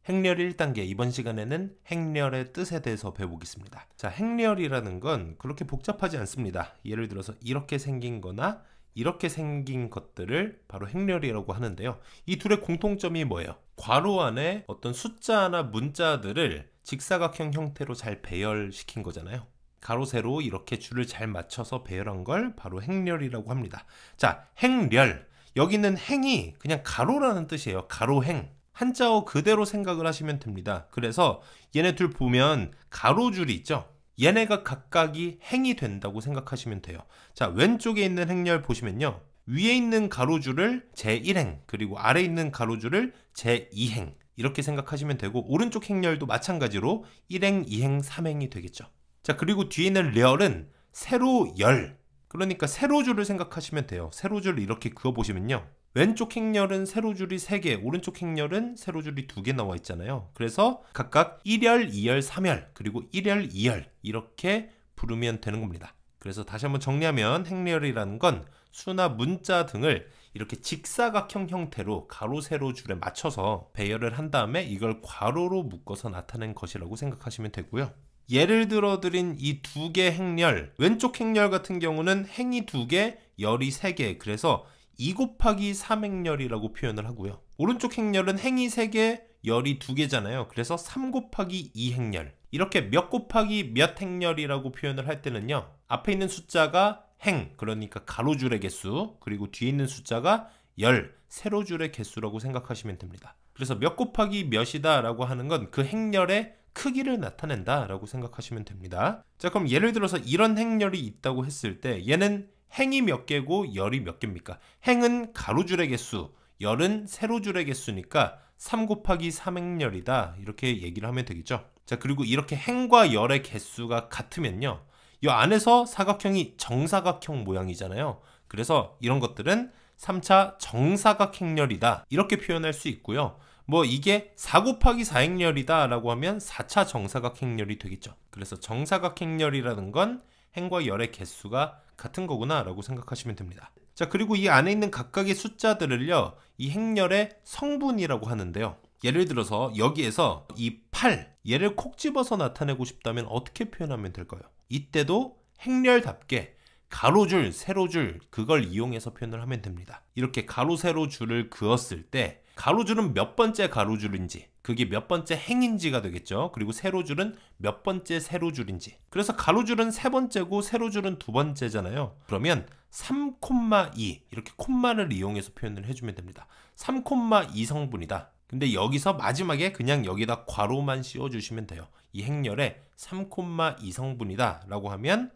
행렬 1단계, 이번 시간에는 행렬의 뜻에 대해서 배워보겠습니다. 자, 행렬이라는 건 그렇게 복잡하지 않습니다. 예를 들어서 이렇게 생긴 거나 이렇게 생긴 것들을 바로 행렬이라고 하는데요. 이 둘의 공통점이 뭐예요? 괄호 안에 어떤 숫자나 문자들을 직사각형 형태로 잘 배열시킨 거잖아요. 가로 세로 이렇게 줄을 잘 맞춰서 배열한 걸 바로 행렬이라고 합니다. 자, 행렬. 여기는 행이 그냥 가로라는 뜻이에요. 가로행. 한자어 그대로 생각을 하시면 됩니다. 그래서 얘네 둘 보면 가로줄이 있죠. 얘네가 각각이 행이 된다고 생각하시면 돼요. 자, 왼쪽에 있는 행렬 보시면요. 위에 있는 가로줄을 제1행, 그리고 아래에 있는 가로줄을 제2행 이렇게 생각하시면 되고, 오른쪽 행렬도 마찬가지로 1행, 2행, 3행이 되겠죠. 자, 그리고 뒤에 있는 렬은 세로열, 그러니까 세로줄을 생각하시면 돼요. 세로줄을 이렇게 그어보시면요. 왼쪽 행렬은 세로줄이 3개, 오른쪽 행렬은 세로줄이 2개 나와 있잖아요. 그래서 각각 1열, 2열, 3열, 그리고 1열, 2열 이렇게 부르면 되는 겁니다. 그래서 다시 한번 정리하면 행렬이라는 건 수나 문자 등을 이렇게 직사각형 형태로 가로, 세로 줄에 맞춰서 배열을 한 다음에 이걸 괄호로 묶어서 나타낸 것이라고 생각하시면 되고요. 예를 들어 드린 이 2개 행렬, 왼쪽 행렬 같은 경우는 행이 2개, 열이 3개, 그래서 2 곱하기 3행렬이라고 표현을 하고요. 오른쪽 행렬은 행이 3개, 열이 2개잖아요. 그래서 3 곱하기 2행렬. 이렇게 몇 곱하기 몇 행렬이라고 표현을 할 때는요. 앞에 있는 숫자가 행, 그러니까 가로줄의 개수, 그리고 뒤에 있는 숫자가 열, 세로줄의 개수라고 생각하시면 됩니다. 그래서 몇 곱하기 몇이다 라고 하는 건 그 행렬의 크기를 나타낸다 라고 생각하시면 됩니다. 자, 그럼 예를 들어서 이런 행렬이 있다고 했을 때 얘는 행이 몇 개고 열이 몇 개입니까? 행은 가로줄의 개수, 열은 세로줄의 개수니까 3 곱하기 3행렬이다 이렇게 얘기를 하면 되겠죠. 자, 그리고 이렇게 행과 열의 개수가 같으면요, 이 안에서 사각형이 정사각형 모양이잖아요. 그래서 이런 것들은 3차 정사각행렬이다 이렇게 표현할 수 있고요. 뭐 이게 4 곱하기 4행렬이다 라고 하면 4차 정사각행렬이 되겠죠. 그래서 정사각행렬이라는 건 행과 열의 개수가 같은 거구나 라고 생각하시면 됩니다. 자, 그리고 이 안에 있는 각각의 숫자들을요, 이 행렬의 성분이라고 하는데요. 예를 들어서 여기에서 이 8, 얘를 콕 집어서 나타내고 싶다면 어떻게 표현하면 될까요? 이때도 행렬답게 가로줄, 세로줄 그걸 이용해서 표현을 하면 됩니다. 이렇게 가로, 세로 줄을 그었을 때 가로줄은 몇 번째 가로줄인지, 그게 몇 번째 행인지가 되겠죠. 그리고 세로줄은 몇 번째 세로줄인지. 그래서 가로줄은 3번째고 세로줄은 2번째잖아요. 그러면 3,2 이렇게 콤마를 이용해서 표현을 해주면 됩니다. 3,2 성분이다. 근데 여기서 마지막에 그냥 여기다 괄호만 씌워주시면 돼요. 이 행렬에 3,2 성분이다 라고 하면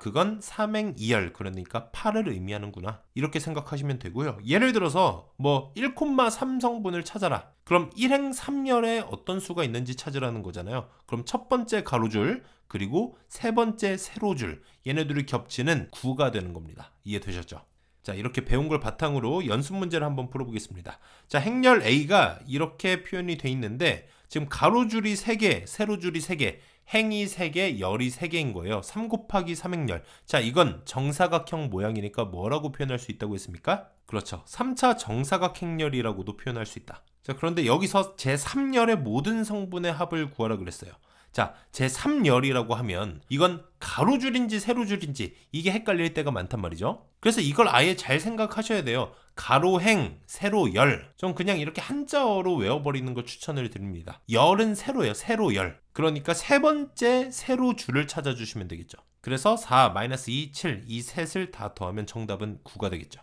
그건 3행 2열, 그러니까 8을 의미하는구나 이렇게 생각하시면 되고요. 예를 들어서 뭐 1,3 성분을 찾아라. 그럼 1행 3열에 어떤 수가 있는지 찾으라는 거잖아요. 그럼 첫 번째 가로줄 그리고 세 번째 세로줄, 얘네들이 겹치는 9가 되는 겁니다. 이해되셨죠? 자, 이렇게 배운 걸 바탕으로 연습 문제를 한번 풀어보겠습니다. 자, 행렬 A가 이렇게 표현이 돼 있는데 지금 가로줄이 3개, 세로줄이 3개, 행이 3개, 열이 3개인 거예요. 3 곱하기 3행렬. 자, 이건 정사각형 모양이니까 뭐라고 표현할 수 있다고 했습니까? 그렇죠. 3차 정사각행렬이라고도 표현할 수 있다. 자, 그런데 여기서 제3열의 모든 성분의 합을 구하라 그랬어요. 자, 제3열이라고 하면 이건 가로줄인지 세로줄인지 이게 헷갈릴 때가 많단 말이죠. 그래서 이걸 아예 잘 생각하셔야 돼요. 가로행, 세로열. 좀 그냥 이렇게 한자어로 외워버리는 걸 추천을 드립니다. 열은 세로예요. 세로열. 그러니까 세 번째 세로줄을 찾아주시면 되겠죠. 그래서 4, -2, 7 이 셋을 다 더하면 정답은 9가 되겠죠.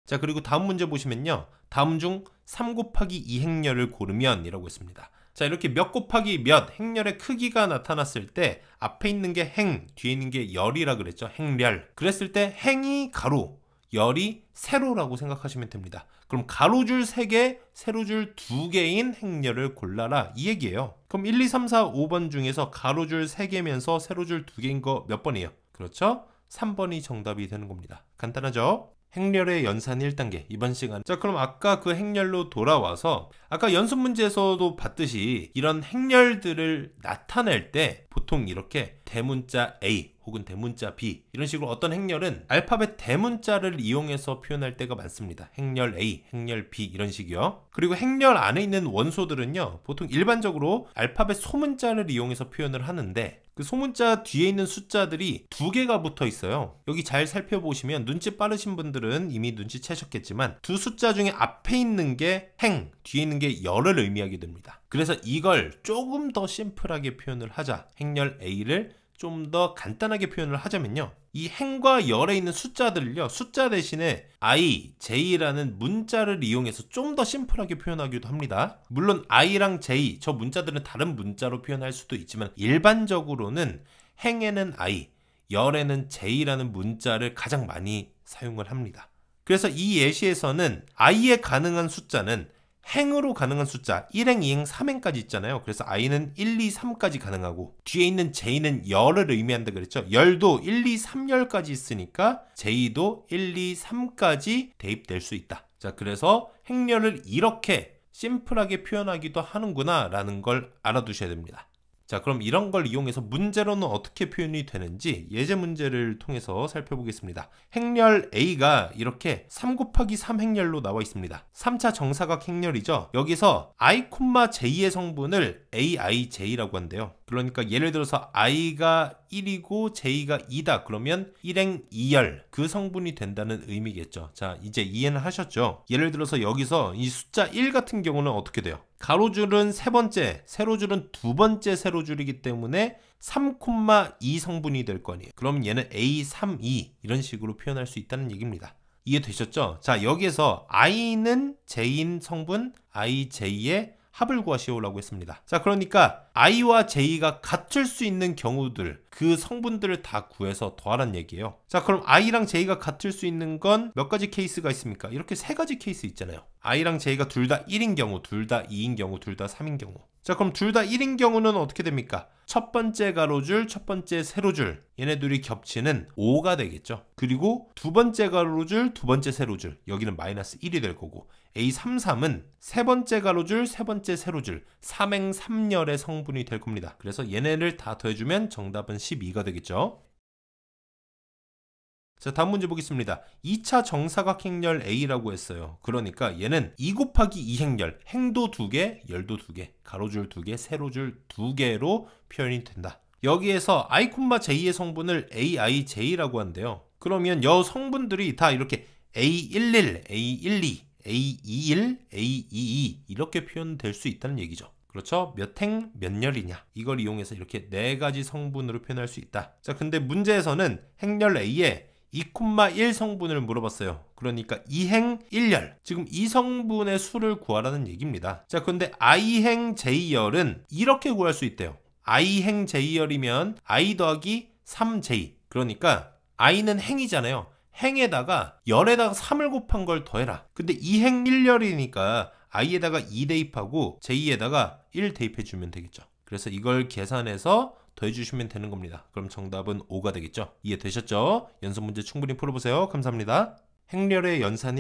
자, 그리고 다음 문제 보시면요. 다음 중 3 곱하기 2행렬을 고르면 이라고 했습니다. 자, 이렇게 몇 곱하기 몇 행렬의 크기가 나타났을 때 앞에 있는 게 행, 뒤에 있는 게 열이라 그랬죠. 행렬. 그랬을 때 행이 가로, 열이 세로라고 생각하시면 됩니다. 그럼 가로줄 3개, 세로줄 2개인 행렬을 골라라 이 얘기예요. 그럼 1, 2, 3, 4, 5번 중에서 가로줄 3개면서 세로줄 2개인 거 몇 번이에요? 그렇죠? 3번이 정답이 되는 겁니다. 간단하죠? 행렬의 연산 1단계 이번 시간. 자, 그럼 아까 그 행렬로 돌아와서 아까 연습 문제에서도 봤듯이 이런 행렬들을 나타낼 때 보통 이렇게 대문자 A 혹은 대문자 B 이런 식으로 어떤 행렬은 알파벳 대문자를 이용해서 표현할 때가 많습니다. 행렬 A, 행렬 B 이런 식이요. 그리고 행렬 안에 있는 원소들은요, 보통 일반적으로 알파벳 소문자를 이용해서 표현을 하는데 그 소문자 뒤에 있는 숫자들이 두 개가 붙어 있어요. 여기 잘 살펴보시면 눈치 빠르신 분들은 이미 눈치채셨겠지만 두 숫자 중에 앞에 있는 게 행, 뒤에 있는 게 열을 의미하게 됩니다. 그래서 이걸 조금 더 심플하게 표현을 하자, 행렬 A를 좀 더 간단하게 표현을 하자면요, 이 행과 열에 있는 숫자들을요, 숫자 대신에 I, J라는 문자를 이용해서 좀 더 심플하게 표현하기도 합니다. 물론 I랑 J, 저 문자들은 다른 문자로 표현할 수도 있지만 일반적으로는 행에는 I, 열에는 J라는 문자를 가장 많이 사용을 합니다. 그래서 이 예시에서는 I에 가능한 숫자는 행으로 가능한 숫자 1행, 2행, 3행까지 있잖아요. 그래서 i는 1, 2, 3까지 가능하고 뒤에 있는 j는 열을 의미한다 그랬죠. 열도 1, 2, 3열까지 있으니까 j도 1, 2, 3까지 대입될 수 있다. 자, 그래서 행렬을 이렇게 심플하게 표현하기도 하는구나 라는 걸 알아두셔야 됩니다. 자, 그럼 이런 걸 이용해서 문제로는 어떻게 표현이 되는지 예제 문제를 통해서 살펴보겠습니다. 행렬 A가 이렇게 3 곱하기 3 행렬로 나와 있습니다. 3차 정사각 행렬이죠. 여기서 I, J의 성분을 AIJ라고 한대요. 그러니까 예를 들어서 I가 1이고 J가 2다. 그러면 1행 2열 그 성분이 된다는 의미겠죠. 자, 이제 이해는 하셨죠? 예를 들어서 여기서 이 숫자 1 같은 경우는 어떻게 돼요? 가로줄은 세 번째, 세로줄은 두 번째 세로줄이기 때문에 3,2 성분이 될 거 아니에요. 그럼 얘는 A32 이런 식으로 표현할 수 있다는 얘기입니다. 이해되셨죠? 자, 여기에서 I는 J인 성분 IJ의 합을 구하시오라고 했습니다. 자, 그러니까 I와 J가 같을 수 있는 경우들, 그 성분들을 다 구해서 더하란 얘기예요. 자, 그럼 I랑 J가 같을 수 있는 건 몇 가지 케이스가 있습니까? 이렇게 세 가지 케이스 있잖아요. I랑 J가 둘 다 1인 경우, 둘 다 2인 경우, 둘 다 3인 경우. 자, 그럼 둘 다 1인 경우는 어떻게 됩니까? 첫 번째 가로줄, 첫 번째 세로줄, 얘네들이 겹치는 5가 되겠죠. 그리고 두 번째 가로줄, 두 번째 세로줄, 여기는 마이너스 1이 될 거고, A33은 세 번째 가로줄, 세 번째 세로줄, 3행 3열의 성분이 될 겁니다. 그래서 얘네를 다 더해주면 정답은 12가 되겠죠. 자, 다음 문제 보겠습니다. 2차 정사각 행렬 A라고 했어요. 그러니까 얘는 2 곱하기 2 행렬, 행도 2개, 열도 2개, 가로줄 2개, 세로줄 2개로 표현이 된다. 여기에서 I, J의 성분을 AIJ라고 한대요. 그러면 여 성분들이 다 이렇게 A11, A12, A21, A22 이렇게 표현될 수 있다는 얘기죠. 그렇죠? 몇 행, 몇 열이냐. 이걸 이용해서 이렇게 네 가지 성분으로 표현할 수 있다. 자, 근데 문제에서는 행렬 A에 2,1 성분을 물어봤어요. 그러니까 2행 1열. 지금 이 성분의 수를 구하라는 얘기입니다. 자, 근데 I행 J열은 이렇게 구할 수 있대요. I행 J열이면 I 더하기 3J. 그러니까 I는 행이잖아요. 행에다가 열에다가 3을 곱한 걸 더해라. 근데 2행 1열이니까 I에다가 2 대입하고 J에다가 1 대입해주면 되겠죠. 그래서 이걸 계산해서 더해주시면 되는 겁니다. 그럼 정답은 5가 되겠죠. 이해되셨죠? 연습 문제 충분히 풀어보세요. 감사합니다. 행렬의 연산이